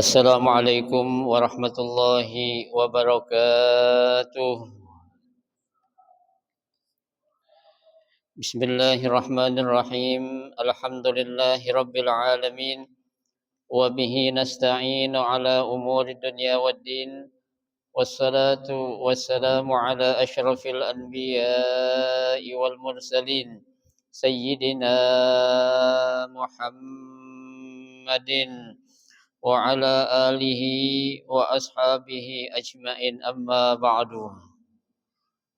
Assalamualaikum warahmatullahi wabarakatuh. Bismillahirrahmanirrahim. Alhamdulillahi rabbil alamin. Wa bihi nasta'inu ala umuri dunya waddin. Wassalatu wassalamu ala asyrafil anbiya'i wal mursalin. Sayyidina Muhammadin wa ala alihi wa ashabihi ajma'in, amma ba'du.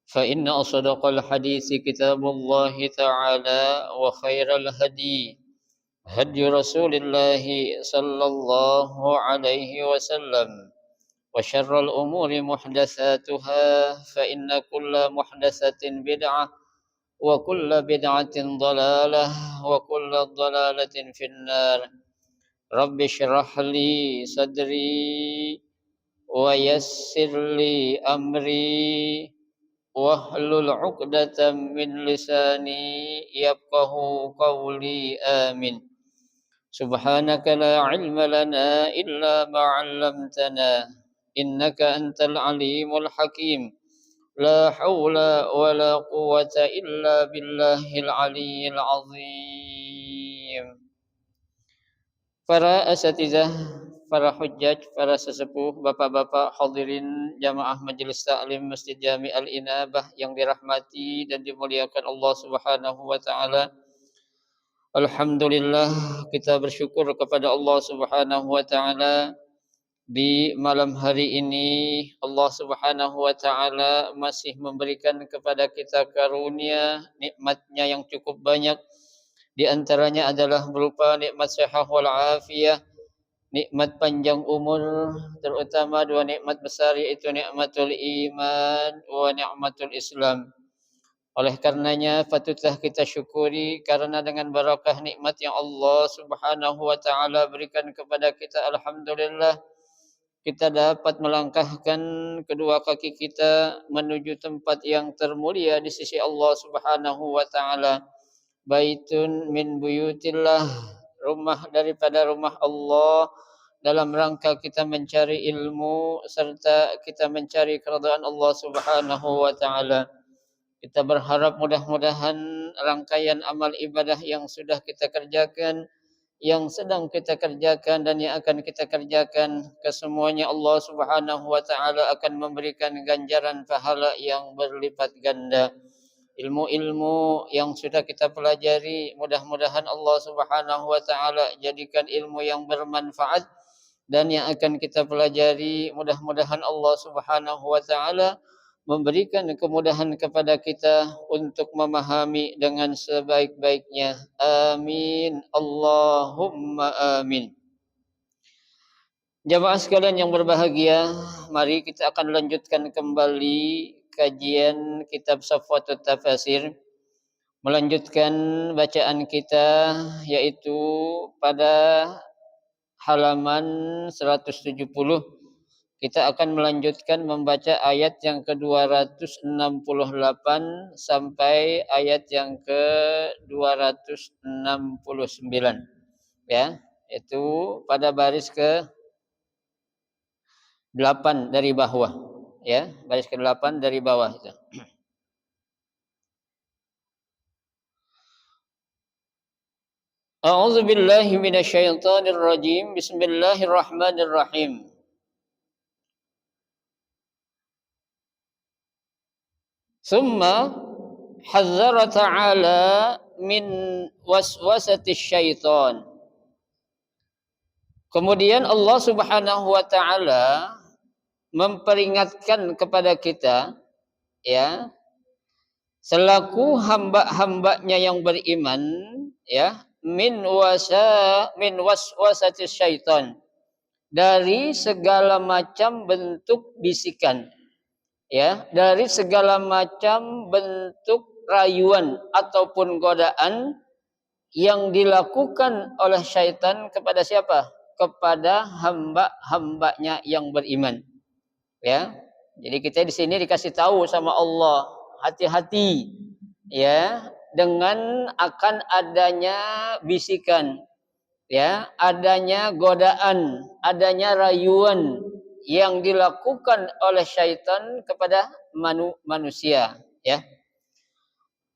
Fa inna asdaqal hadisi kitabullahi ta'ala wa khairal hadi hadi Rasulillah sallallahu alaihi wasallam wa syarrul umuri muhdatsatuha fa inna kulla muhdatsatin bid'ah wa kulla bid'atin dhalalah wa kulla dhalalatin finnar. Rabbi syrah li sadri wa yassir li amri wahlul 'uqdatam min lisani yafqahu qawli, amin. Subhanaka la ilma lana illa ma 'allamtana innaka antal alimul hakim. La haula wa la quwwata illa billahil aliyyil azim. Para asatizah, para hujjaj, para sesepuh, bapak-bapak hadirin jamaah majelis taklim Masjid Jami Al-Inabah yang dirahmati dan dimuliakan Allah Subhanahu wa taala. Alhamdulillah, kita bersyukur kepada Allah Subhanahu wa taala di malam hari ini Allah Subhanahu wa taala masih memberikan kepada kita karunia nikmatnya yang cukup banyak. Di antaranya adalah berupa nikmat sehat wal afiyah, nikmat panjang umur, terutama dua nikmat besar yaitu nikmatul iman wa nikmatul Islam. Oleh karenanya patutlah kita syukuri karena dengan barakah nikmat yang Allah Subhanahu wa taala berikan kepada kita, alhamdulillah kita dapat melangkahkan kedua kaki kita menuju tempat yang termulia di sisi Allah Subhanahu wa taala. Baitun min buyutillah, rumah daripada rumah Allah, dalam rangka kita mencari ilmu serta kita mencari keridhaan Allah Subhanahu wa taala. Kita berharap mudah-mudahan rangkaian amal ibadah yang sudah kita kerjakan, yang sedang kita kerjakan dan yang akan kita kerjakan, kesemuanya Allah Subhanahu wa taala akan memberikan ganjaran pahala yang berlipat ganda. Ilmu-ilmu yang sudah kita pelajari, mudah-mudahan Allah Subhanahu wa taala jadikan ilmu yang bermanfaat, dan yang akan kita pelajari mudah-mudahan Allah Subhanahu wa taala memberikan kemudahan kepada kita untuk memahami dengan sebaik-baiknya. Amin. Allahumma amin. Jamaah sekalian yang berbahagia, mari kita akan lanjutkan kembali kajian kitab Safwatut Tafasir, melanjutkan bacaan kita yaitu pada halaman 170. Kita akan melanjutkan membaca ayat yang ke-268 sampai ayat yang ke-269. Ya, itu pada baris ke-8 dari bawah. Ya, baris ke-8 dari bawah itu. A'udzu billahi minasyaitonir rajim. Bismillahirrahmanirrahim. Summa hazzara ta'ala min waswasatis syaitan. Kemudian Allah Subhanahu wa taala memperingatkan kepada kita, ya, selaku hamba-hambanya yang beriman, ya, min waswasatis syaitan, dari segala macam bentuk bisikan, ya, dari segala macam bentuk rayuan ataupun godaan yang dilakukan oleh syaitan kepada siapa? Kepada hamba-hambanya yang beriman. Ya. Jadi kita di sini dikasih tahu sama Allah, hati-hati ya dengan akan adanya bisikan, ya, adanya godaan, adanya rayuan yang dilakukan oleh syaitan kepada manusia, ya.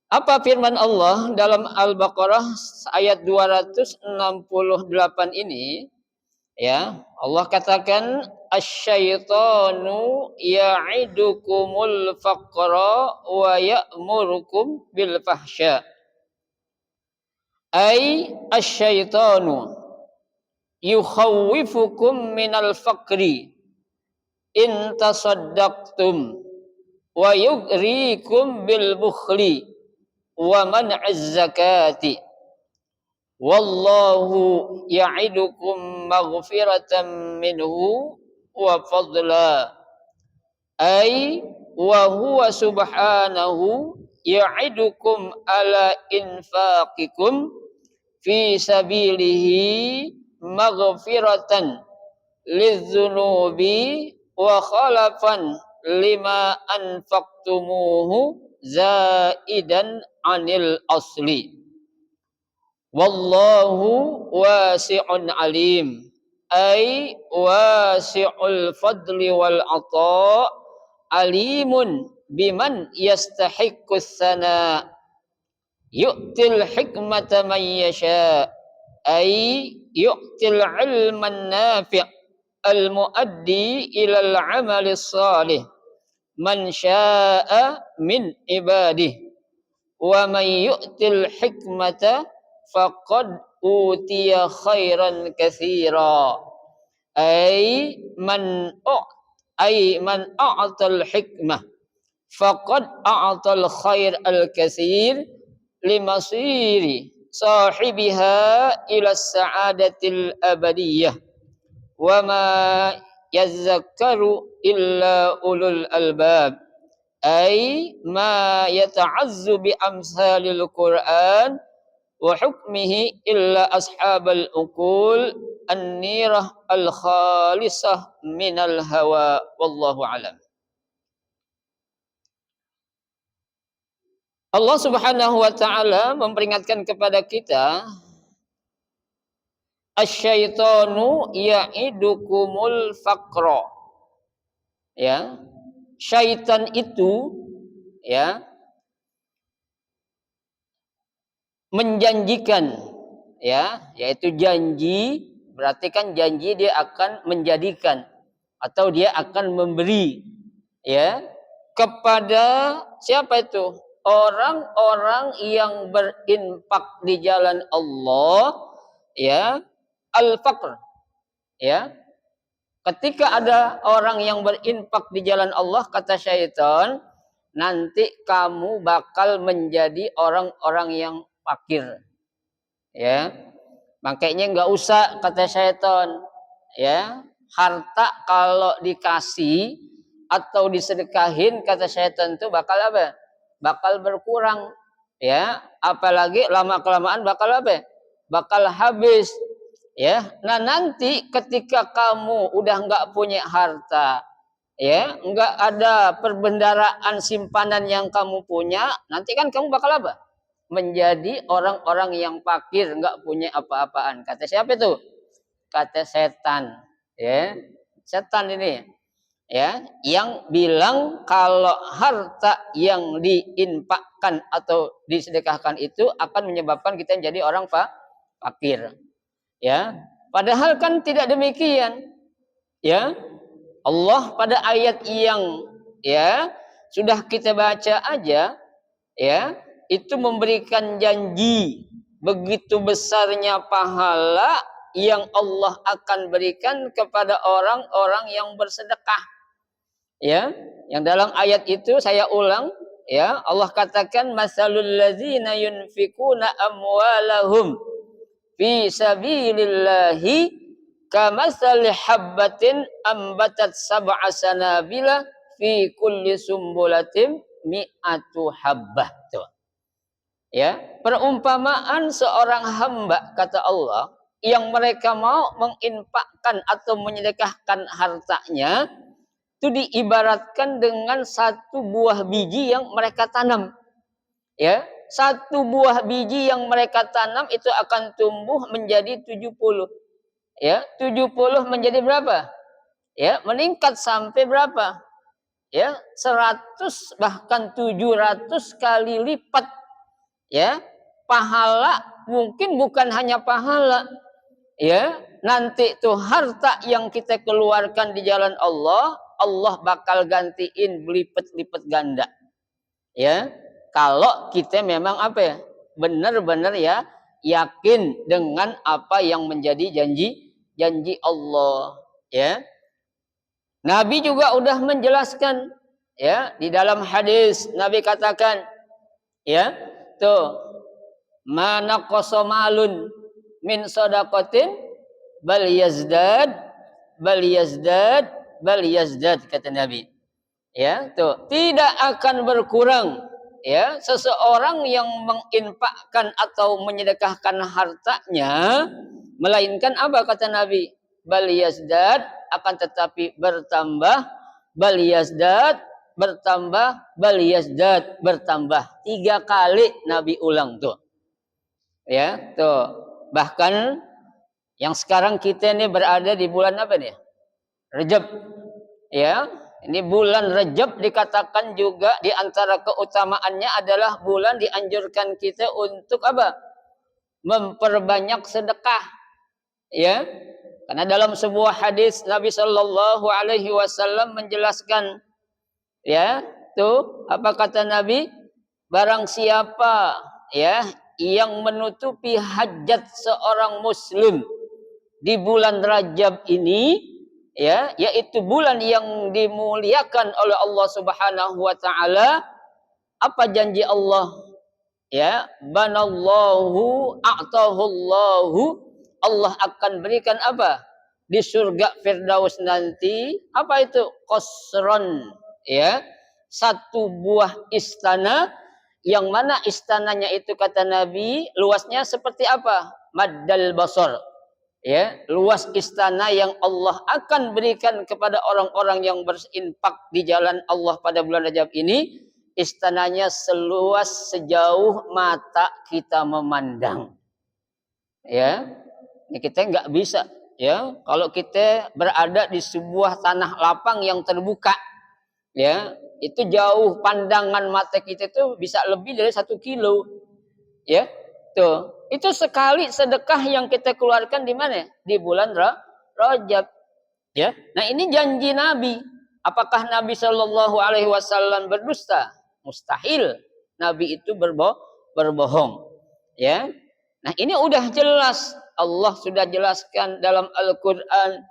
Apa firman Allah dalam Al-Baqarah ayat 268 ini? Ya, Allah katakan asyaitanu ya'idukumul faqra wa ya'murukum bil fahsya. Ai asyaitanu yukhawwifukum minal faqri in tasaddaqtum wa yugrikum bil bukhli wa man'iz zakati. Wallahu ya'idukum maghfiratan minhu wa fadla. Ay wa huwa subhanahu ya'idukum ala infaqikum fi sabilihi maghfiratan lidzunubi wa khalafan lima anfaqtumuhu zaidan anil asli. Wallahu wasi'un alim. Ay wasi'ul fadli wal ata' alimun biman yastahiqqus sana. Yu'til hikmata man yasha. Ay yu'til ilman nafi' al muaddi ilal amalis salih man sya'a min ibadih. Wa man yu'til hikmata faqad utiya khairan katsira. Ay man a'tal hikmah faqad a'tal khair al katsir limasiri sahibiha ila sa'adatil abadiyah wa ma yazakkaru illa ulul albab. Ay ma yata'azzu bi amsalil Qur'an wa hukmihi illa ashabal uqul an-nirah al-khalisah minal hawa wallahu alam. Allah Subhanahu wa taala memperingatkan kepada kita, asyaitanu ya'idukumul faqra. Ya. Syaitan itu, ya, menjanjikan, ya, yaitu janji, berarti kan janji dia akan menjadikan atau dia akan memberi, ya, kepada siapa itu? Orang-orang yang berinfak di jalan Allah, ya, al-faqr, ya. Ketika ada orang yang berinfak di jalan Allah, kata syaitan, nanti kamu bakal menjadi orang-orang yang fakir, ya. Makanya nggak usah, kata syaitan, ya, harta kalau dikasih atau disedekahin, kata syaitan itu bakal apa? Bakal berkurang, ya. Apalagi lama kelamaan bakal apa? Bakal habis. Ya, nah nanti ketika kamu udah nggak punya harta, ya, nggak ada perbendaraan simpanan yang kamu punya, nanti kan kamu bakal apa? Menjadi orang-orang yang fakir, nggak punya apa-apaan. Kata siapa itu? Kata setan. Ya, setan ini, ya, yang bilang kalau harta yang diinfakkan atau disedekahkan itu akan menyebabkan kita menjadi orang fakir. Ya, padahal kan tidak demikian. Ya, Allah pada ayat yang, ya, sudah kita baca aja, ya, itu memberikan janji begitu besarnya pahala yang Allah akan berikan kepada orang-orang yang bersedekah. Ya, yang dalam ayat itu saya ulang, ya, Allah katakan masalul ladzina yunfikuna amwalahum fi sabilillahi kamathali habbatin ambatat sab'a sanabila fi kulli sumbulatin mi'atu habbah. Tuh. Ya, perumpamaan seorang hamba kata Allah yang mereka mau menginfakkan atau menyedekahkan hartanya itu diibaratkan dengan satu buah biji yang mereka tanam. Ya, satu buah biji yang mereka tanam itu akan tumbuh menjadi 70. Ya, 70 menjadi berapa? Ya, meningkat sampai berapa? Ya, 100 bahkan 700 kali lipat. Ya, pahala mungkin bukan hanya pahala. Ya, nanti tuh harta yang kita keluarkan di jalan Allah, Allah bakal gantiin berlipat-lipat ganda. Ya, kalau kita memang apa ya? Benar-benar ya yakin dengan apa yang menjadi janji Allah, ya. Nabi juga udah menjelaskan, ya, di dalam hadis Nabi katakan, ya, tuh, mana qasamalun min shadaqatin bal yazdad bal yazdad bal yazdad kata Nabi. Ya, tuh, tidak akan berkurang, ya, seseorang yang menginfakkan atau menyedekahkan hartanya, melainkan apa kata Nabi? Bal yazdad, akan tetapi bertambah, bal yazdad bertambah, bal yazdad bertambah. 3 kali Nabi ulang tuh. Ya, tuh. Bahkan yang sekarang kita ini berada di bulan apa nih? Rajab. Ya, ini bulan Rajab dikatakan juga di antara keutamaannya adalah bulan dianjurkan kita untuk apa? Memperbanyak sedekah. Ya. Karena dalam sebuah hadis Nabi Shallallahu alaihi wasallam menjelaskan, ya, tuh apa kata Nabi? Barang siapa, ya, yang menutupi hajat seorang muslim di bulan Rajab ini, ya, yaitu bulan yang dimuliakan oleh Allah Subhanahu wa taala, apa janji Allah? Ya, banallahu a'tahullahu, Allah akan berikan apa? Di surga Firdaus nanti, apa itu? Qasron, ya. Satu buah istana yang mana istananya itu kata Nabi luasnya seperti apa? Maddal basar. Ya, luas istana yang Allah akan berikan kepada orang-orang yang berinfak di jalan Allah pada bulan Rajab ini, istananya seluas sejauh mata kita memandang. Ya, ini kita nggak bisa, ya, kalau kita berada di sebuah tanah lapang yang terbuka, ya, itu jauh pandangan mata kita itu bisa lebih dari 1 kilo, ya. Tuh, itu sekali sedekah yang kita keluarkan di mana? Di bulan Rajab. Ya. Nah, ini janji Nabi. Apakah Nabi Shallallahu alaihi wasallam berdusta? Mustahil. Nabi itu berbohong. Ya. Nah, ini udah jelas. Allah sudah jelaskan dalam Al-Qur'an.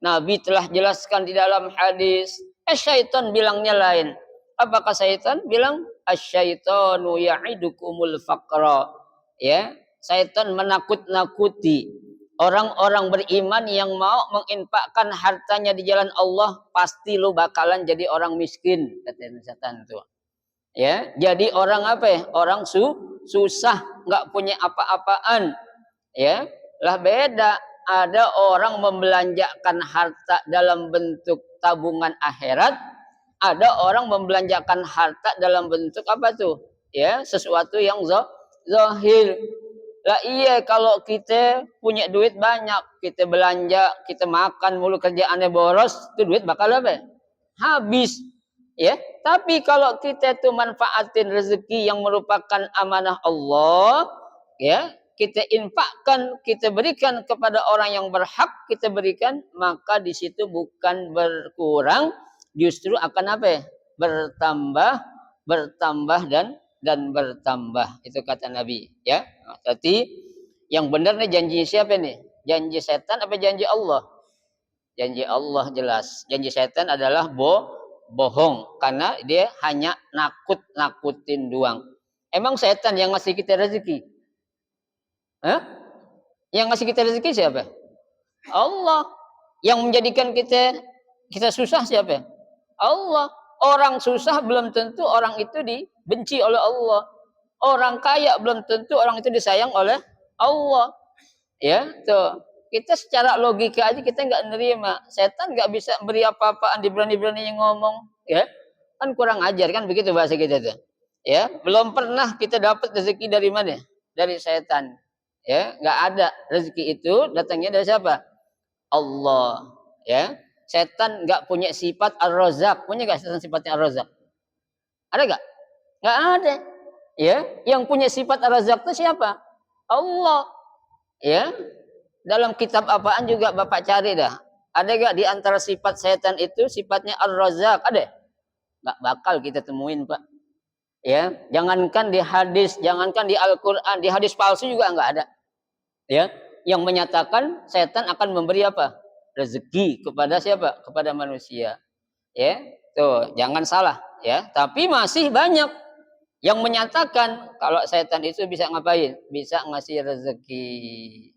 Nabi telah jelaskan di dalam hadis. Syaitan bilangnya lain. Apakah syaitan bilang? Asyaitanu ya'idukumul faqra. Ya, syaitan menakut-nakuti orang-orang beriman yang mau menginfakkan hartanya di jalan Allah, pasti lu bakalan jadi orang miskin, kata setan itu. Ya, jadi orang apa ya? Orang susah, nggak punya apa-apaan. Ya, lah beda. ada orang membelanjakan harta dalam bentuk tabungan akhirat, ada orang membelanjakan harta dalam bentuk apa tuh? Ya, sesuatu yang zahir. Lah iya, kalau kita punya duit banyak, kita belanja, kita makan mulu kerjaannya boros, itu duit bakal apa? Habis. Ya, tapi kalau kita tuh manfaatin rezeki yang merupakan amanah Allah, ya, kita infakkan, kita berikan kepada orang yang berhak kita berikan, maka di situ bukan berkurang, justru akan apa? Bertambah, bertambah dan bertambah. Itu kata Nabi, ya. Berarti yang benar nih janji siapa nih? Janji setan apa janji Allah? Janji Allah jelas. Janji setan adalah bohong karena dia hanya nakut-nakutin doang. Emang setan yang ngasih kita rezeki? Hah? Yang ngasih kita rezeki siapa? Allah. Yang menjadikan kita susah siapa? Allah. Orang susah belum tentu orang itu dibenci oleh Allah. Orang kaya belum tentu orang itu disayang oleh Allah. Ya, tuh. Kita secara logika aja kita nggak nerima. Setan nggak bisa beri apa-apaan, diberani-beraninya ngomong. Ya, kan kurang ajar kan begitu bahasa kita tuh. Ya, belum pernah kita dapat rezeki dari mana? Dari setan. Ya, nggak ada. Rezeki itu datangnya dari siapa? Allah. Ya, setan nggak punya sifat ar-razak. Punya nggak setan sifatnya ar-razak? Ada nggak? Nggak ada. Ya, yang punya sifat ar-razak itu siapa? Allah. Ya, dalam kitab apaan juga Bapak cari dah. Ada gak di antara sifat setan itu sifatnya ar-razak? Ada? Nggak bakal kita temuin, Pak. Ya, jangankan di hadis, jangankan di Al-Qur'an, di hadis palsu juga nggak ada. Ya, yang menyatakan setan akan memberi apa? Rezeki kepada siapa? Kepada manusia. Ya, tuh, jangan salah, ya. Tapi masih banyak yang menyatakan kalau setan itu bisa ngapain? Bisa ngasih rezeki,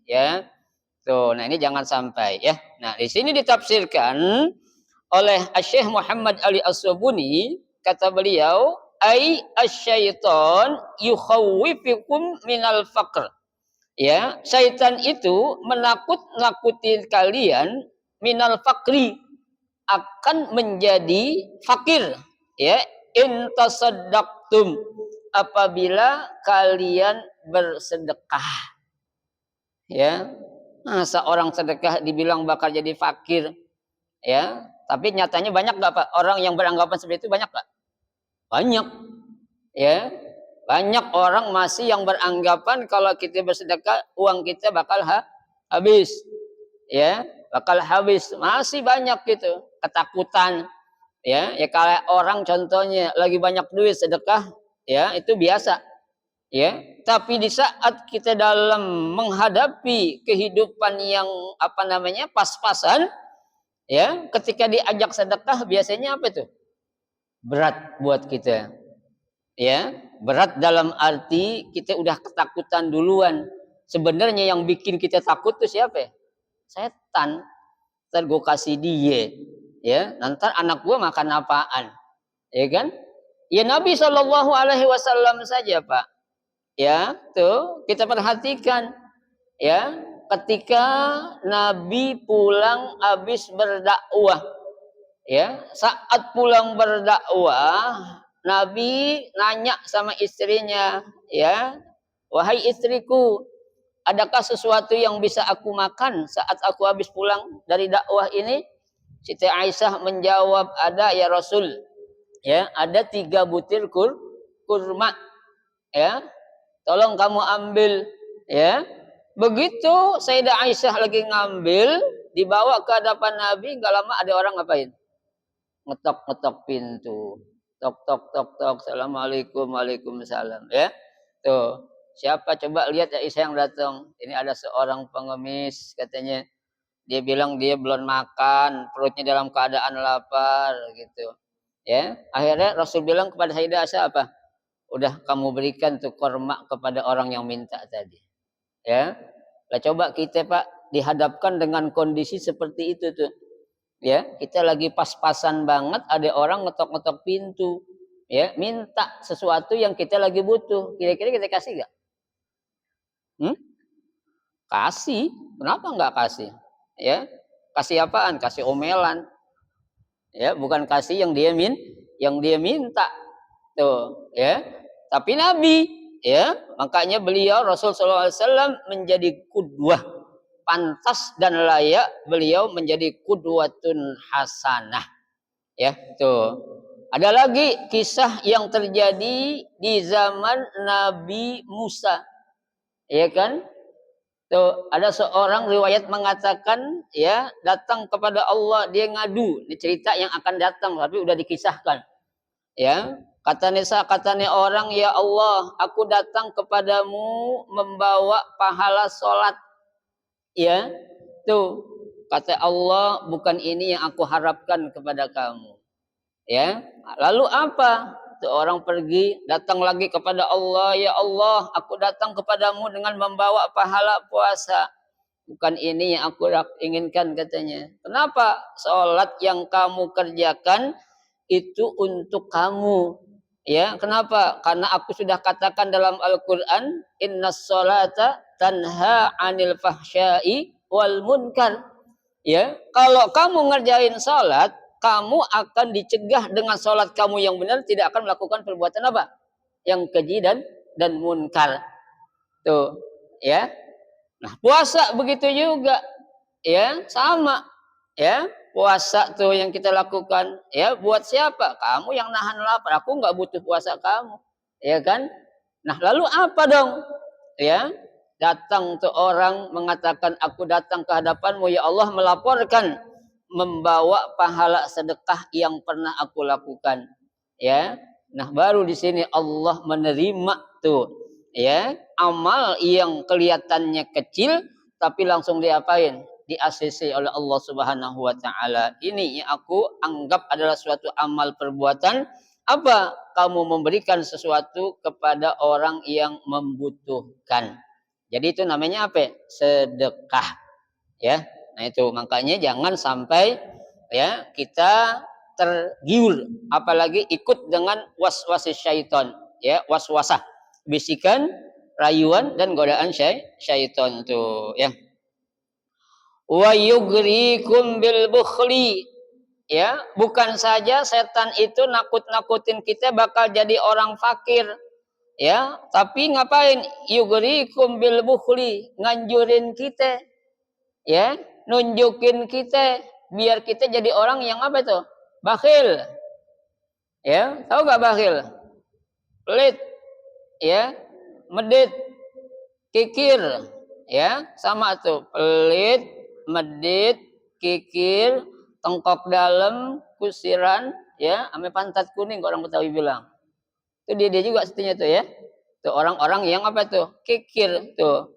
ya. Tuh, nah ini jangan sampai ya. Nah, di sini ditafsirkan oleh Syekh Muhammad Ali As-Sabuni, kata beliau, ai asyaiton yukhawwifukum minal faqr. Ya, syaitan itu menakut-nakuti kalian minal faqri, akan menjadi fakir. Ya, in tasaddaqtum, apabila kalian bersedekah. Ya, masa orang sedekah dibilang bakal jadi fakir, ya? Tapi nyatanya banyak nggak Pak orang yang beranggapan seperti itu, banyak Pak? Banyak, ya. Banyak orang masih yang beranggapan kalau kita bersedekah uang kita bakal habis, ya, bakal habis. Masih banyak gitu ketakutan, ya. Ya kalau orang contohnya lagi banyak duit sedekah, ya itu biasa. Ya, tapi di saat kita dalam menghadapi kehidupan yang apa namanya pas-pasan, ya, ketika diajak sedekah biasanya apa itu? Berat buat kita. Ya, berat dalam arti kita udah ketakutan duluan. Sebenarnya yang bikin kita takut tuh siapa? Setan. Ntar gue kasih dia, ya, nanti anak gue makan apaan, ya kan? Ya Nabi Shallallahu Alaihi Wasallam saja Pak. Ya, tuh kita perhatikan, ya, ketika Nabi pulang habis berdakwah, ya, saat pulang berdakwah, Nabi nanya sama istrinya, ya, wahai istriku, adakah sesuatu yang bisa aku makan saat aku habis pulang dari dakwah ini? Siti Aisyah menjawab, ada ya Rasul, ya, ada 3 butir kurma, ya. Tolong kamu ambil, ya. Begitu Sayyidah Aisyah lagi ngambil, dibawa ke hadapan Nabi, nggak lama ada orang ngapain? Ngetok-ngetok pintu. Tok tok tok tok. Assalamualaikum, waalaikumsalam, ya. Tuh, siapa coba lihat ya Aisyah yang datang. Ini ada seorang pengemis katanya. Dia bilang dia belum makan, perutnya dalam keadaan lapar gitu. Ya, akhirnya Rasul bilang kepada Sayyidah Aisyah apa? Udah kamu berikan tuh korma kepada orang yang minta tadi, ya. Lah coba kita Pak dihadapkan dengan kondisi seperti itu tuh, ya, kita lagi pas-pasan banget ada orang ngetok-ngetok pintu, ya, minta sesuatu yang kita lagi butuh, kira-kira kita kasih gak? Kasih, kenapa enggak kasih? Ya, kasih apaan? Kasih omelan. Ya, bukan kasih yang dia minta. Tuh, ya. Tapi Nabi, ya, makanya beliau Rasul sallallahu alaihi wasallam menjadi qudwah, pantas dan layak beliau menjadi qudwatun hasanah. Ya, tuh. Ada lagi kisah yang terjadi di zaman Nabi Musa. Ya kan? Tuh, ada seorang riwayat mengatakan ya, datang kepada Allah, dia ngadu. Ini cerita yang akan datang tapi udah dikisahkan. Ya, katanya orang, ya Allah, aku datang kepadamu membawa pahala sholat. Ya, tuh kata Allah, bukan ini yang aku harapkan kepada kamu. Ya, lalu apa? Tuh orang pergi, datang lagi kepada Allah, ya Allah, aku datang kepadamu dengan membawa pahala puasa. Bukan ini yang aku inginkan katanya. Kenapa? Sholat yang kamu kerjakan itu untuk kamu. Ya, kenapa? Karena aku sudah katakan dalam Al-Quran, innas sholata tanha anil fahsyai wal munkar. Ya, kalau kamu ngerjain sholat, kamu akan dicegah dengan sholat kamu yang benar, tidak akan melakukan perbuatan apa? Yang keji dan munkar. Tuh, ya. Nah, puasa begitu juga. Ya, sama. Ya, puasa tuh yang kita lakukan. Ya, buat siapa? Kamu yang nahan lapar. Aku nggak butuh puasa kamu. Ya kan? Nah, lalu apa dong? Ya, datang tuh orang mengatakan, aku datang ke hadapanmu ya Allah melaporkan membawa pahala sedekah yang pernah aku lakukan. Ya, nah baru di sini Allah menerima tuh ya amal yang kelihatannya kecil tapi langsung diapain? Di-ACC oleh Allah Subhanahu wa taala. Ini yang aku anggap adalah suatu amal perbuatan. Apa? Kamu memberikan sesuatu kepada orang yang membutuhkan. Jadi itu namanya apa? Sedekah. Ya. Nah itu makanya jangan sampai ya kita tergiur apalagi ikut dengan waswas syaitan, ya, waswasah, bisikan, rayuan dan godaan syaitan tuh, ya. Wa yugrikum bil bukhli, ya, bukan saja setan itu nakut-nakutin kita bakal jadi orang fakir, ya, tapi ngapain? Yugrikum bil bukhli, nganjurin kita, ya, nunjukin kita biar kita jadi orang yang apa tuh? Bakhil. Ya, tahu gak bakhil? Pelit, ya, medit, kikir, ya, sama tuh, pelit, medit, kikir, tengkok dalam, kusiran, ya, ame pantat kuning orang Betawi bilang. Itu dia juga artinya tuh, ya. Tuh orang-orang yang apa tuh? Kikir tuh.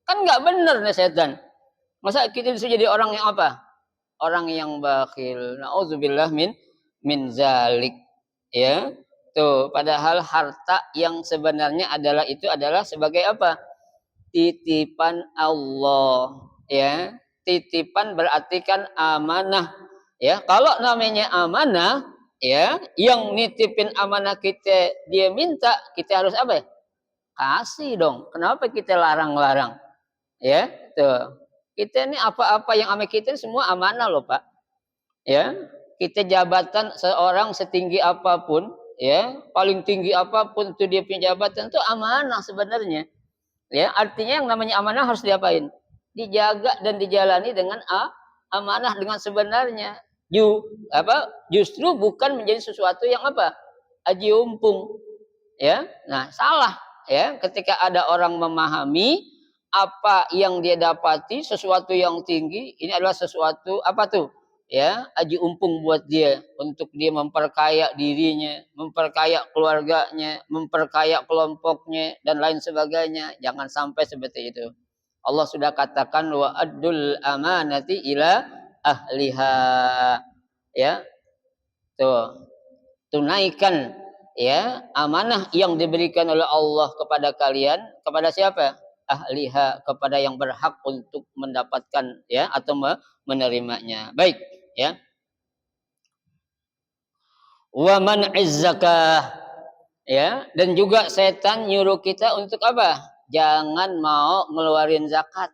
Kan nggak bener nih setan. Masa kita bisa jadi orang yang apa? Orang yang bakhil. Nauzubillah min zalik. Ya. Tuh, padahal harta yang sebenarnya adalah sebagai apa? Titipan Allah, ya. Titipan berarti kan amanah. Ya, kalau namanya amanah, ya, yang nitipin amanah kita dia minta, kita harus apa ya? Kasih dong. Kenapa kita larang-larang? Ya, tuh. Kita ini apa-apa yang ame kita semua amanah loh, Pak. Ya, kita jabatan seorang setinggi apapun, ya, paling tinggi apapun itu dia punya jabatan itu amanah sebenarnya. Ya, artinya yang namanya amanah harus diapain? Dijaga dan dijalani dengan amanah dengan sebenarnya. Justru bukan menjadi sesuatu yang apa? Aji umpung. Ya. Nah, salah ya ketika ada orang memahami apa yang dia dapati sesuatu yang tinggi ini adalah sesuatu apa tuh? Ya, aji umpung buat dia untuk dia memperkaya dirinya, memperkaya keluarganya, memperkaya kelompoknya dan lain sebagainya. Jangan sampai seperti itu. Allah sudah katakan wa addul amanati ila ahliha. Ya. Tuh. Tunaikan ya amanah yang diberikan oleh Allah kepada kalian, kepada siapa? Ahliha, kepada yang berhak untuk mendapatkan ya atau menerimanya. Baik, ya. Wa man'iz zakah, ya, dan juga setan nyuruh kita untuk apa? Jangan mau ngeluarin zakat.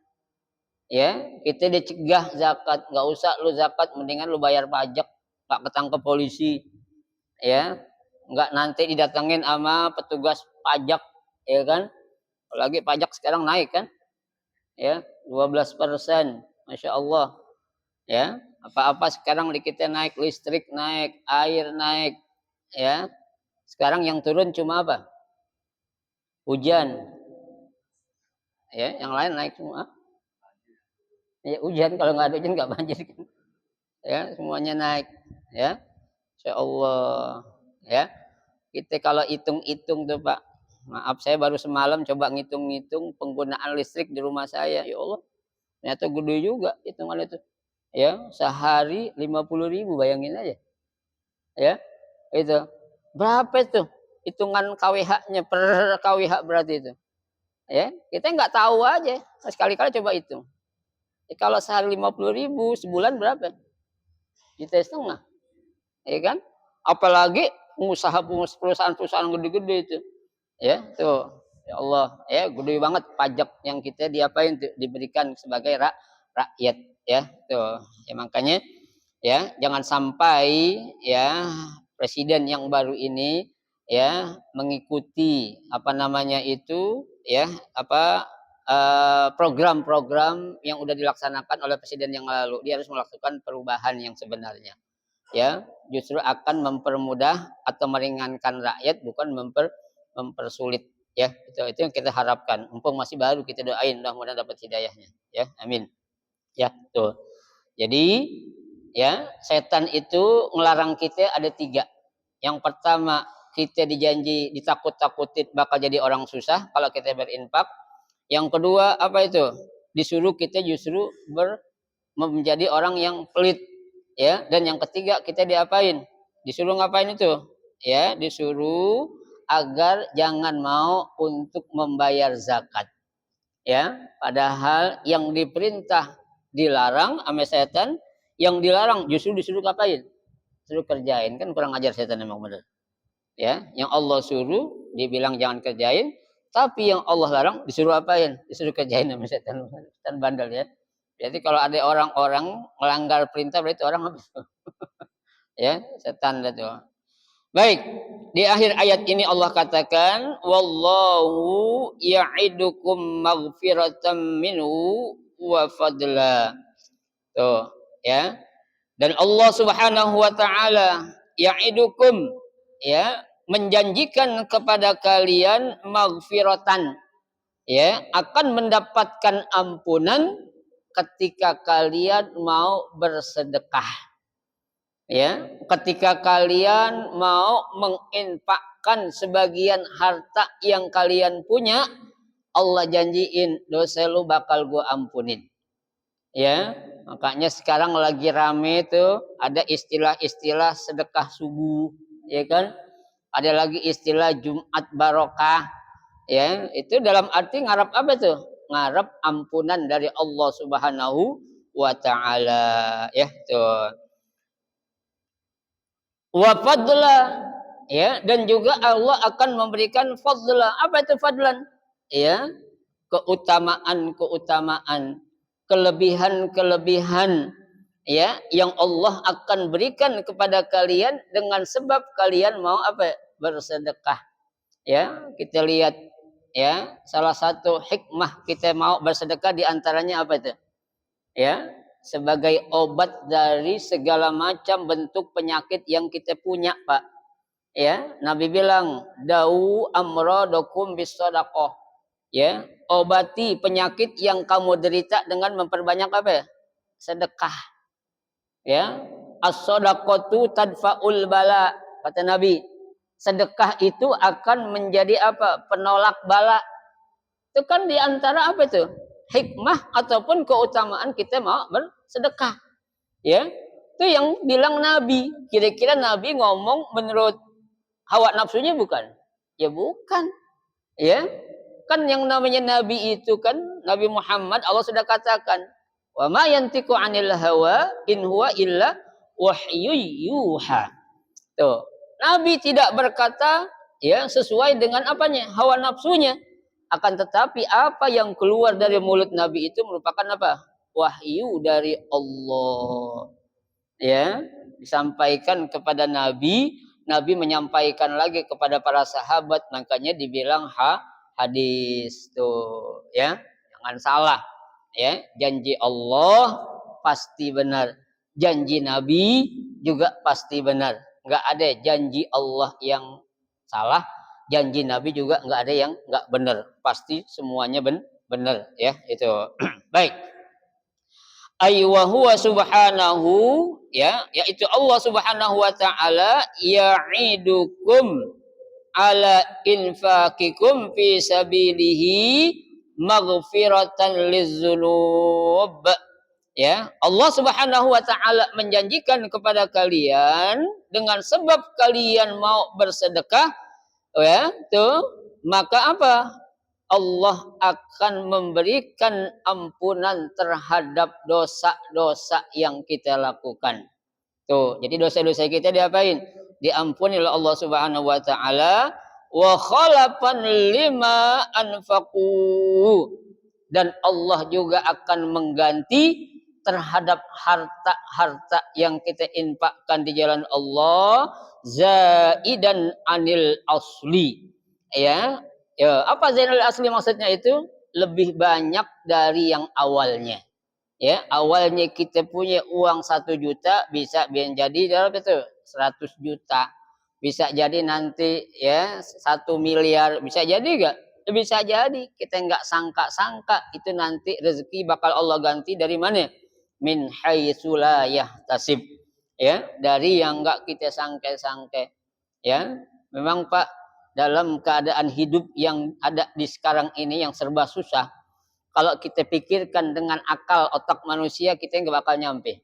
Ya, kita dicegah zakat, nggak usah lu zakat, mendingan lu bayar pajak, nggak ketangkep polisi, ya, nggak nanti didatengin sama petugas pajak, ya kan? Apalagi pajak sekarang naik kan, ya, 12%, masya Allah, ya, apa-apa sekarang di kita naik, listrik naik, air naik, ya, sekarang yang turun cuma apa? Hujan, ya, yang lain naik semua. Ya hujan, kalau nggak ada hujan nggak banjir kan? Ya, semuanya naik, ya, insya Allah, ya. Kita kalau hitung-hitung tuh Pak, maaf saya baru semalam coba ngitung-ngitung penggunaan listrik di rumah saya, ya Allah, ternyata gede juga hitungan itu, ya, sehari 50.000, bayangin aja, ya, itu berapa itu hitungan KWH-nya per KWH berarti itu, ya, kita nggak tahu aja, sekali-kali coba hitung. Kalau sehari 50.000, sebulan berapa? Juta setengah, ya kan? Apalagi perusahaan-perusahaan gede-gede itu, ya, tuh, ya Allah, ya, gede banget pajak yang kita diapain tuh, diberikan sebagai rakyat, ya, tuh, ya, makanya, ya, jangan sampai, ya, presiden yang baru ini, ya, mengikuti apa namanya itu, ya, apa, program-program yang udah dilaksanakan oleh presiden yang lalu. Dia harus melakukan perubahan yang sebenarnya, ya, justru akan mempermudah atau meringankan rakyat, bukan mempersulit, ya, itu yang kita harapkan. Mumpung masih baru, kita doain mudah-mudahan dapat hidayahnya, ya, amin, ya, tuh. Jadi, ya, setan itu ngelarang kita ada 3. Yang pertama, kita dijanji ditakut-takutin bakal jadi orang susah kalau kita berinfak. Yang kedua apa itu? Disuruh kita justru menjadi orang yang pelit, ya. Dan yang ketiga, kita diapain? Disuruh ngapain itu? Ya, disuruh agar jangan mau untuk membayar zakat, ya. Padahal yang diperintah dilarang sama setan, yang dilarang justru disuruh ngapain? Suruh kerjain, kan kurang ajar setan emang bener. Ya, yang Allah suruh dibilang jangan kerjain, tapi yang Allah larang disuruh apain? Disuruh kerjain sama setan. Setan bandel, ya. Jadi kalau ada orang-orang melanggar perintah berarti orang apa? Ya, setan itu. Baik, di akhir ayat ini Allah katakan wallahu ya'idukum maghfiratan minhu wa fadla. Tuh, ya. Dan Allah Subhanahu wa taala ya'idukum, ya, menjanjikan kepada kalian maghfiratan, ya, akan mendapatkan ampunan ketika kalian mau bersedekah, ya, ketika kalian mau menginfakkan sebagian harta yang kalian punya, Allah janjiin dosa lu bakal gua ampunin, ya. Makanya sekarang lagi rame tuh ada istilah-istilah sedekah subuh, ya kan, ada lagi istilah Jumat barokah, ya, itu dalam arti ngarap apa tuh? Ngarap ampunan dari Allah Subhanahu wa taala, ya, tuh. Wa fadla, ya, dan juga Allah akan memberikan fadla. Apa itu fadlan? Ya, keutamaan-keutamaan, kelebihan-kelebihan, ya, yang Allah akan berikan kepada kalian dengan sebab kalian mau apa? Bersedekah. Ya, kita lihat, ya, salah satu hikmah kita mau bersedekah diantaranya apa itu? Ya, sebagai obat dari segala macam bentuk penyakit yang kita punya, Pak. Ya, Nabi bilang, "Dau amradakum bisadaqah." Ya, obati penyakit yang kamu derita dengan memperbanyak apa ya? Sedekah. Ya, as-sadaqatu tadfa'ul bala, kata Nabi. Sedekah itu akan menjadi apa? Penolak bala. Itu kan diantara apa itu? Hikmah ataupun keutamaan kita mau bersedekah. Ya, itu yang bilang Nabi. Kira-kira Nabi ngomong menurut hawa nafsunya bukan? Ya bukan. Ya, kan yang namanya Nabi itu kan Nabi Muhammad, Allah sudah katakan, wa ma yantiqu 'anil hawa in huwa illa wahyu yuha. Tuh, Nabi tidak berkata, ya, sesuai dengan apanya? Hawa nafsunya. Akan tetapi apa yang keluar dari mulut Nabi itu merupakan apa? wahyu dari Allah. Ya, disampaikan kepada Nabi, Nabi menyampaikan lagi kepada para sahabat, makanya dibilang hadis tuh, ya. Jangan salah, ya. Janji Allah pasti benar. Janji Nabi juga pasti benar. Enggak ada janji Allah yang salah, janji Nabi juga enggak ada yang enggak benar. Pasti semuanya benar, ya, itu. Baik. Wa huwa subhanahu, ya, yaitu Allah Subhanahu wa taala ya'idukum ala infaqikum fi sabilihi maghfiratan lidzunub. Ya, Allah Subhanahu wa taala menjanjikan kepada kalian dengan sebab kalian mau bersedekah, ya, tuh, maka apa? Allah akan memberikan ampunan terhadap dosa-dosa yang kita lakukan. Tuh, jadi dosa-dosa kita diapain? Diampuni oleh Allah Subhanahu wa taala, wa khalafan lima anfaqu. Dan Allah juga akan mengganti terhadap harta-harta yang kita infakkan di jalan Allah zaidan anil asli. Ya, ya, apa zainul asli maksudnya itu? Lebih banyak dari yang awalnya. Ya, awalnya kita punya uang 1 juta, bisa jadi berapa itu? 100 juta. Bisa jadi nanti ya 1 miliar, bisa jadi enggak? Bisa jadi, kita enggak sangka-sangka itu nanti rezeki bakal Allah ganti dari mana? Min haitsu la yahtasib. Ya, dari yang enggak kita sangka-sangka. Ya, memang Pak, dalam keadaan hidup yang ada di sekarang ini yang serba susah, kalau kita pikirkan dengan akal otak manusia, kita nggak bakal nyampe.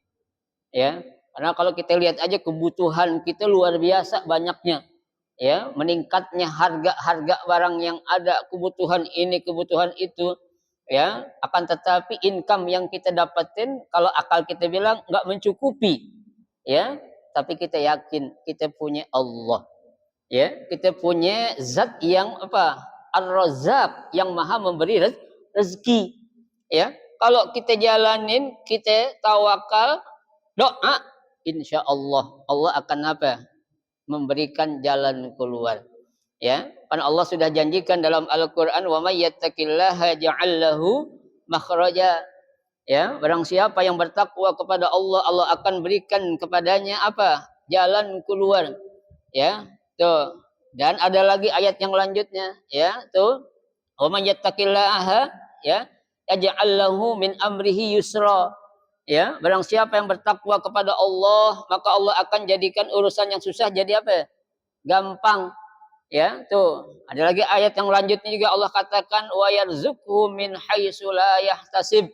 Ya, karena kalau kita lihat aja kebutuhan kita luar biasa banyaknya. Ya, meningkatnya harga-harga barang yang ada, kebutuhan ini, kebutuhan itu. Ya, akan tetapi income yang kita dapatin, kalau akal kita bilang nggak mencukupi. Ya, tapi kita yakin kita punya Allah. Ya, kita punya zat yang apa? Ar-Razzaq, yang maha memberi rezeki. Ya, kalau kita jalanin, kita tawakal, doa, insya Allah Allah akan apa? Memberikan jalan keluar. Ya, karena Allah sudah janjikan dalam Al-Qur'an, wa may yattaqillaha ja'al lahu makhraja. Ya, barang siapa yang bertakwa kepada Allah, Allah akan berikan kepadanya apa? Jalan keluar. Ya, tuh. Dan ada lagi ayat yang lanjutnya, ya, tuh. Wa may yattaqillaha, ya, yaj'al lahu min amrihi yusra. Ya, barang siapa yang bertakwa kepada Allah, maka Allah akan jadikan urusan yang susah jadi apa? Gampang. Ya, tuh. Ada lagi ayat yang lanjutnya juga Allah katakan wa yarzuqhu min haitsu la yahtasib.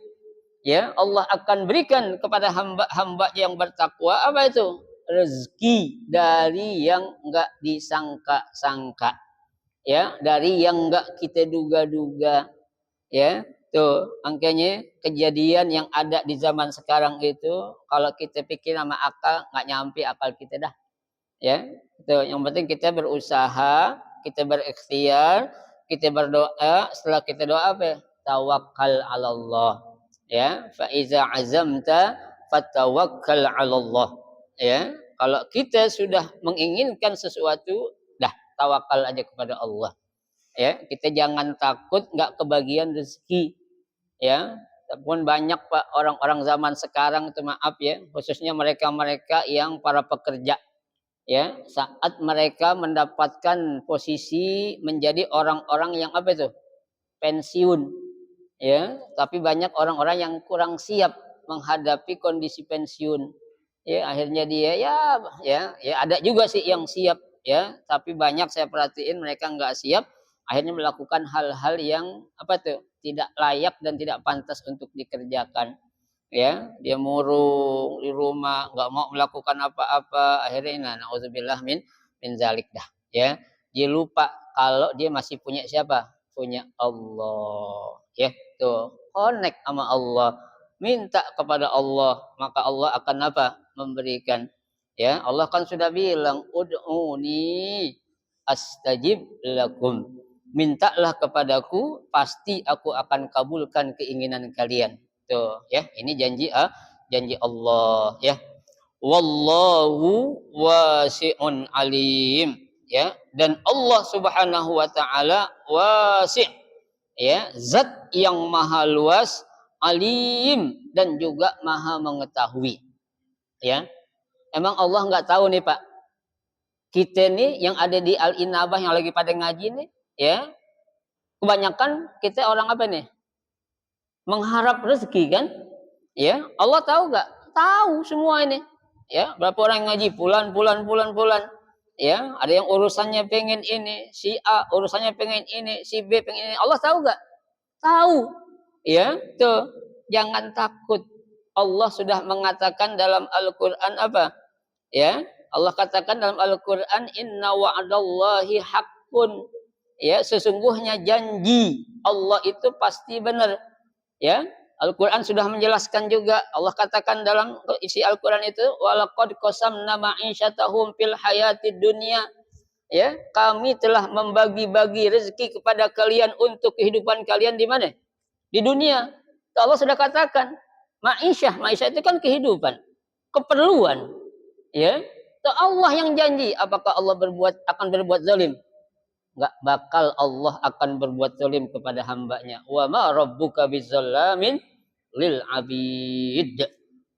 Ya, Allah akan berikan kepada hamba-hamba yang bertakwa apa itu? Rezeki dari yang enggak disangka-sangka. Ya, dari yang enggak kita duga-duga. Ya, tuh, makanya kejadian yang ada di zaman sekarang itu kalau kita pikir sama akal enggak nyampe akal kita dah. Ya, itu yang penting kita berusaha, kita berikhtiar, kita berdoa, setelah kita doa apa? Tawakkal 'ala Allah. Ya, fa iza azamta fatawakkal 'ala Allah. Ya, kalau kita sudah menginginkan sesuatu, dah tawakal aja kepada Allah. Ya, kita jangan takut nggak kebagian rezeki. Ya, pun banyak Pak orang-orang zaman sekarang itu, maaf ya, khususnya mereka-mereka yang para pekerja. Ya, saat mereka mendapatkan posisi menjadi orang-orang yang apa itu? Pensiun. Ya, tapi banyak orang-orang yang kurang siap menghadapi kondisi pensiun. Ya, akhirnya dia ya ada juga sih yang siap, ya, tapi banyak saya perhatiin mereka nggak siap, akhirnya melakukan hal-hal yang apa tuh? Tidak layak dan tidak pantas untuk dikerjakan. Ya, dia murung di rumah, nggak mau melakukan apa-apa, akhirnya naudzubillah min zalik dah. Ya, dia lupa kalau dia masih punya siapa? Punya Allah. Ya, tuh, connect sama Allah, minta kepada Allah, maka Allah akan apa? Memberikan. Ya, Allah kan sudah bilang, ud'uni astajib lakum. Mintalah kepadaku, pasti aku akan kabulkan keinginan kalian. Tuh, ya, ini janji Allah, ya. Wallahu wasi'un alim, ya. Dan Allah Subhanahu wa taala wasi', ya, zat yang maha luas, alim dan juga maha mengetahui, ya. Emang Allah nggak tahu nih, Pak? Kita nih yang ada di Al-Inabah yang lagi pada ngaji nih, ya. Kebanyakan kita orang apa nih? Mengharap rezeki kan? Ya, Allah tahu nggak? Tahu semua ini. Ya, berapa orang yang ngaji bulan. Ya, ada yang urusannya pengen ini, si A urusannya pengen ini, si B pengen ini. Allah tahu nggak? Tahu. Ya, tuh. Jangan takut. Allah sudah mengatakan dalam Al-Qur'an apa? Ya, Allah katakan dalam Al-Qur'an inna wa'dallahi haqqun. Ya, sesungguhnya janji Allah itu pasti benar. Ya, Al-Quran sudah menjelaskan juga. Allah katakan dalam isi Al-Quran itu, walaqad qasamna ma'isyatahum fil hayatid dunya. Ya, kami telah membagi-bagi rezeki kepada kalian untuk kehidupan kalian di mana? Di dunia. Allah sudah katakan, ma'isyah itu kan kehidupan, keperluan. Ya, Allah yang janji. Apakah Allah akan berbuat zalim? Enggak bakal Allah akan berbuat zalim kepada hambanya. Wa ma rabbuka bizzallamin lil abid.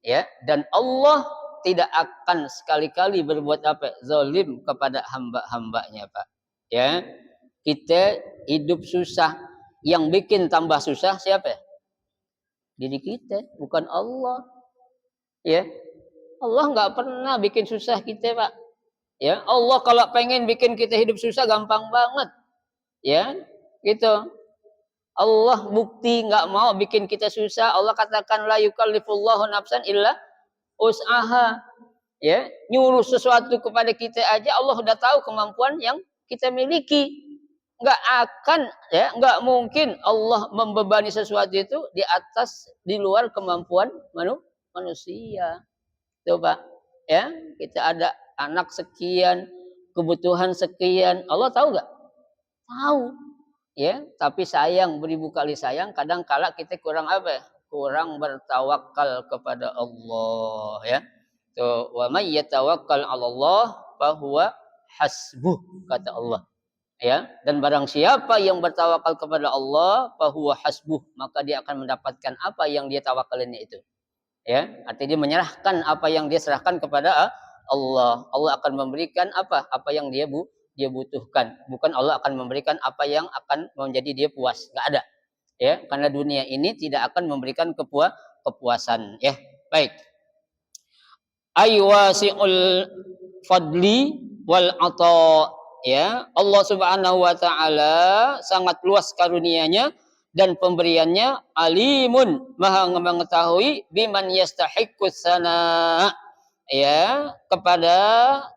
Ya, dan Allah tidak akan sekali-kali berbuat apa? Zalim kepada hamba-hambanya, Pak. Ya. Kita hidup susah, yang bikin tambah susah siapa? Diri kita, bukan Allah. Ya. Allah enggak pernah bikin susah kita, Pak. Ya, Allah kalau pengen bikin kita hidup susah gampang banget. Ya, gitu. Allah bukti nggak mau bikin kita susah. Allah katakan la yukallifullahu nafsan illa us'aha. Ya, nyuruh sesuatu kepada kita aja Allah udah tahu kemampuan yang kita miliki. Nggak akan, ya, nggak mungkin Allah membebani sesuatu itu di luar kemampuan manusia. Coba, ya, kita ada anak sekian, kebutuhan sekian, Allah tahu nggak? Tahu, ya. Tapi sayang, beribu kali sayang, kadang kala kita kurang apa? Kurang bertawakal kepada Allah, ya. Tuh, wa may yatawakkal 'ala Allah fahuwa hasbuh, kata Allah. Ya, dan barang siapa yang bertawakal kepada Allah fahuwa hasbuh, maka dia akan mendapatkan apa yang dia tawakalin itu. Ya, artinya dia menyerahkan apa yang dia serahkan kepada Allah. Allah akan memberikan apa yang dia butuhkan. Bukan Allah akan memberikan apa yang akan menjadi dia puas. Enggak ada. Ya, karena dunia ini tidak akan memberikan kepuasan, ya. Baik. Aywasi'ul fadli wal ata. Ya, Allah Subhanahu wa taala sangat luas karunia-Nya dan pemberiannya, alimun, maha mengetahui, biman yastahiqqus sana, ya, kepada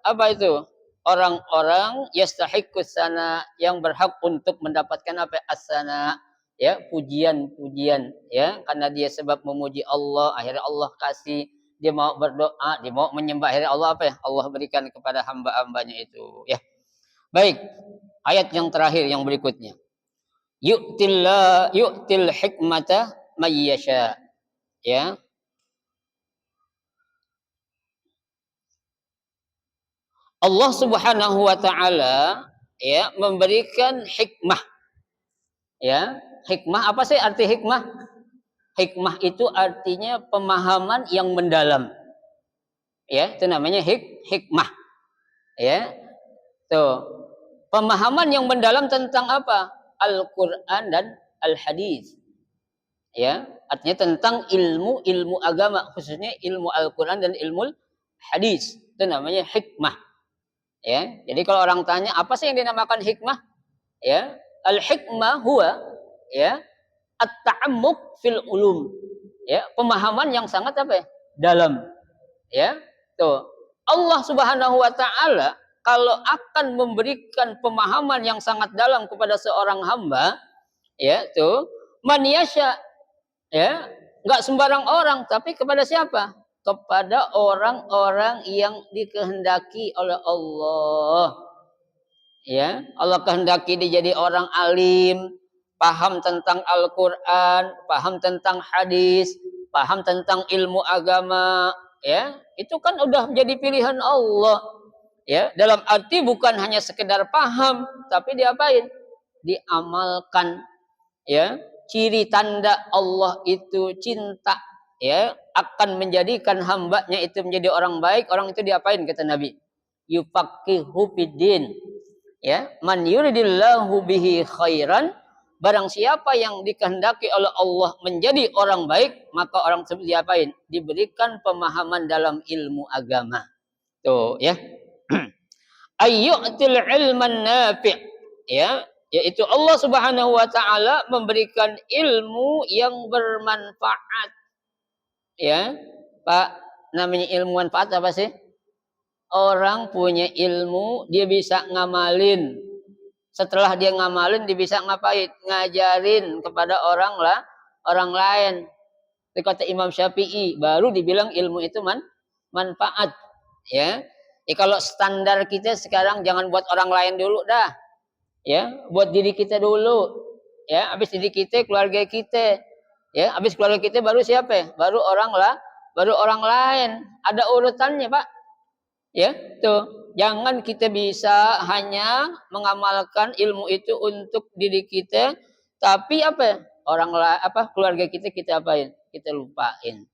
apa itu? Orang-orang yastahiqqus sana, yang berhak untuk mendapatkan apa? As-sana, ya, pujian-pujian, ya, karena dia sebab memuji Allah, akhirnya Allah kasih. Dia mau berdoa, dia mau menyembah, akhirnya Allah apa ya? Allah berikan kepada hamba-hambanya itu, ya. Baik, ayat yang terakhir yang berikutnya. Yu'til hikmata may yasha. Ya. Allah Subhanahu wa taala, ya, memberikan hikmah. Ya, hikmah apa sih arti hikmah? Hikmah itu artinya pemahaman yang mendalam. Ya, itu namanya hikmah. Ya. Tuh. Pemahaman yang mendalam tentang apa? Al-Qur'an dan Al-Hadis. Ya, artinya tentang ilmu agama, khususnya ilmu Al-Qur'an dan ilmu hadis. Itu namanya hikmah. Ya, jadi kalau orang tanya apa sih yang dinamakan hikmah? Ya, al-hikmah huwa, ya, at-ta'ammuq fil ulum. Ya, pemahaman yang sangat apa ya? Dalam. Ya. Tuh. Allah Subhanahu wa taala kalau akan memberikan pemahaman yang sangat dalam kepada seorang hamba, ya, tuh, man yasha, ya, enggak sembarang orang, tapi kepada siapa? Kepada orang-orang yang dikehendaki oleh Allah. Ya, Allah kehendaki dia jadi orang alim, paham tentang Al-Qur'an, paham tentang hadis, paham tentang ilmu agama, ya, itu kan udah menjadi pilihan Allah. Ya, dalam arti bukan hanya sekedar paham, tapi diapain? Diamalkan. Ya, ciri tanda Allah itu cinta, ya, akan menjadikan hambanya itu menjadi orang baik. Orang itu diapain kata Nabi? Yufaqihu fiddin. Ya, man yuridillahu bihi khairan, barang siapa yang dikehendaki oleh Allah menjadi orang baik, maka orang tersebut diapain? Diberikan pemahaman dalam ilmu agama. Tuh, ya. Ayyu'til ilman nafi', ya, yaitu Allah Subhanahu wa taala memberikan ilmu yang bermanfaat. Ya. Pak, namanya ilmu manfaat apa sih? Orang punya ilmu, dia bisa ngamalin. Setelah dia ngamalin, dia bisa ngapain? Ngajarin kepada orang lain. Itu kata Imam Syafi'i, baru dibilang ilmu itu manfaat. Ya. Kalau standar kita sekarang jangan buat orang lain dulu dah. Ya, buat diri kita dulu. Ya, habis diri kita, keluarga kita. Ya, habis keluarga kita baru siapa? Baru orang lain. Ada urutannya, Pak. Ya, tuh. Jangan kita bisa hanya mengamalkan ilmu itu untuk diri kita, tapi apa? Keluarga kita apain? Kita lupain.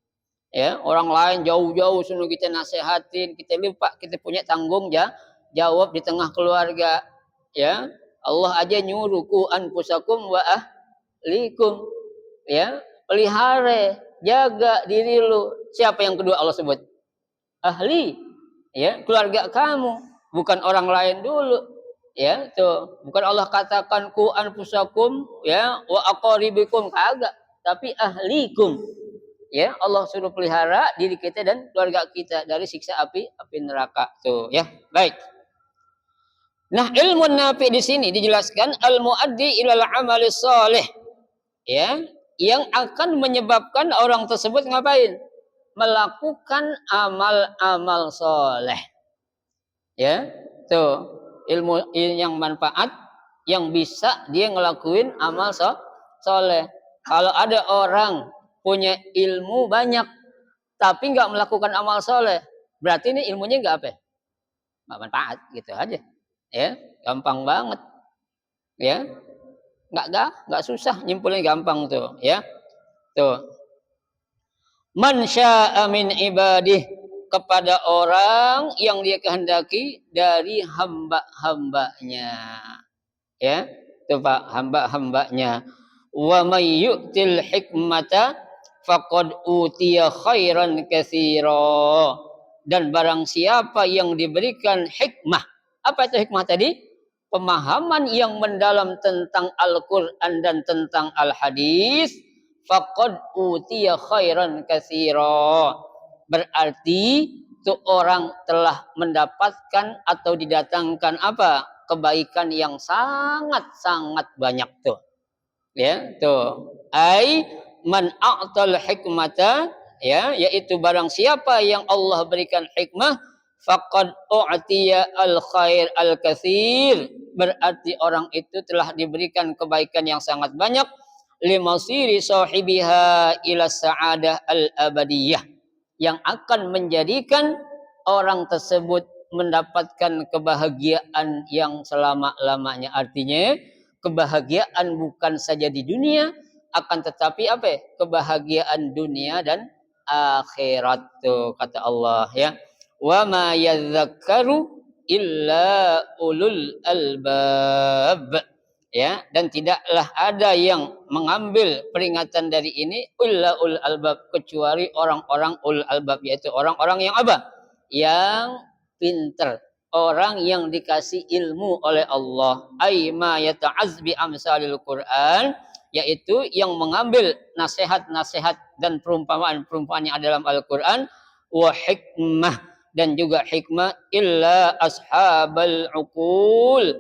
Ya, orang lain jauh-jauh suruh kita nasehatin, kita lupa kita punya tanggung jawab di tengah keluarga. Ya, Allah aja nyuruh ku anfusakum wa ahlikum. Ya, pelihara, jaga diri lu. Siapa yang kedua Allah sebut? Ahli. Ya, keluarga kamu, bukan orang lain dulu. Ya, tuh, bukan Allah katakan ku anfusakum ya wa aqaribikum, kagak, tapi ahlikum. Ya, Allah suruh pelihara diri kita dan keluarga kita dari siksa api neraka. Tuh, ya. Baik. Nah, ilmu nafi di sini dijelaskan al-muaddi ilal amali shalih. Ya, yang akan menyebabkan orang tersebut ngapain? Melakukan amal-amal soleh. Ya, tuh, ilmu yang manfaat yang bisa dia ngelakuin amal soleh. Kalau ada orang punya ilmu banyak tapi nggak melakukan amal soleh, berarti ini ilmunya nggak apa? Nggak manfaat, gitu aja. Ya, gampang banget. Ya, nggak susah, nyimpulnya gampang tuh. Ya, tuh. Man syaa min ibadih, kepada orang yang dia kehendaki dari hamba-hambanya. Ya, itu Pak, hamba-hambanya. Wa may yu'til hikmata faqad utiya khairan katsira. Dan barang siapa yang diberikan hikmah. Apa itu hikmah tadi? Pemahaman yang mendalam tentang Al-Qur'an dan tentang Al-Hadis, faqad utiya khairan katsira. Berarti itu orang telah mendapatkan atau didatangkan apa? Kebaikan yang sangat-sangat banyak tuh. Ya, tuh. Ai man a'tal hikmata, ya, yaitu barang siapa yang Allah berikan hikmah, faqad u'tiya al khair al katsir. Berarti orang itu telah diberikan kebaikan yang sangat banyak, limasiri sahibiha ila sa'adah al abadiyah, yang akan menjadikan orang tersebut mendapatkan kebahagiaan yang selama-lamanya. Artinya kebahagiaan bukan saja di dunia, akan tetapi apa? Kebahagiaan dunia dan akhirat, tuh kata Allah, ya. Wa ma yadzakkaru illa ulul albab. Ya, dan tidaklah ada yang mengambil peringatan dari ini illa ulul albab, kecuali orang-orang ulul albab, yaitu orang-orang yang apa? Yang pintar, orang yang dikasih ilmu oleh Allah. Aima yata'az bi amsalil Quran, yaitu yang mengambil nasihat-nasihat dan perumpamaan-perumpamaan yang ada dalam Al-Qur'an, wa hikmah, dan juga hikmah, illa ashabal uqul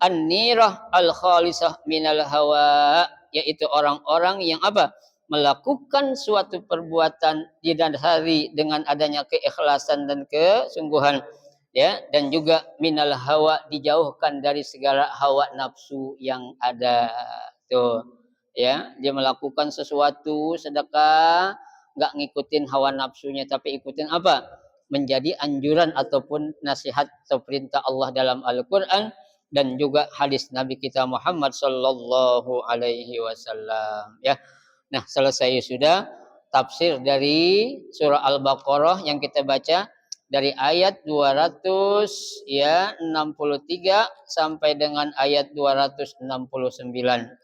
an-nirah al-khalisah minal hawa, yaitu orang-orang yang apa? Melakukan suatu perbuatan didasari dengan adanya keikhlasan dan kesungguhan, ya, dan juga minal hawa, dijauhkan dari segala hawa nafsu yang ada. Tuh, ya, dia melakukan sesuatu sedekah nggak ngikutin hawa nafsunya, tapi ikutin apa? Menjadi anjuran ataupun nasihat atau perintah Allah dalam Al-Quran dan juga hadis Nabi kita Muhammad Sallallahu Alaihi Wasallam. Ya, nah selesai sudah tafsir dari surah Al-Baqarah yang kita baca dari ayat 200 ya 63 sampai dengan ayat 269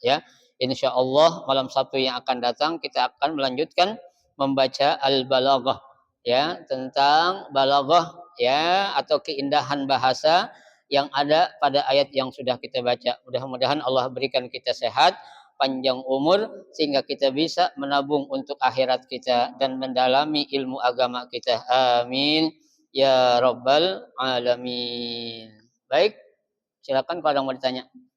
ya. Insya Allah malam Sabtu yang akan datang kita akan melanjutkan membaca Al-Balaghah ya, tentang balaghah ya atau keindahan bahasa yang ada pada ayat yang sudah kita baca. Mudah-mudahan Allah berikan kita sehat, panjang umur sehingga kita bisa menabung untuk akhirat kita dan mendalami ilmu agama kita. Amin ya rabbal alamin. Baik, silakan kalau ada yang mau ditanya.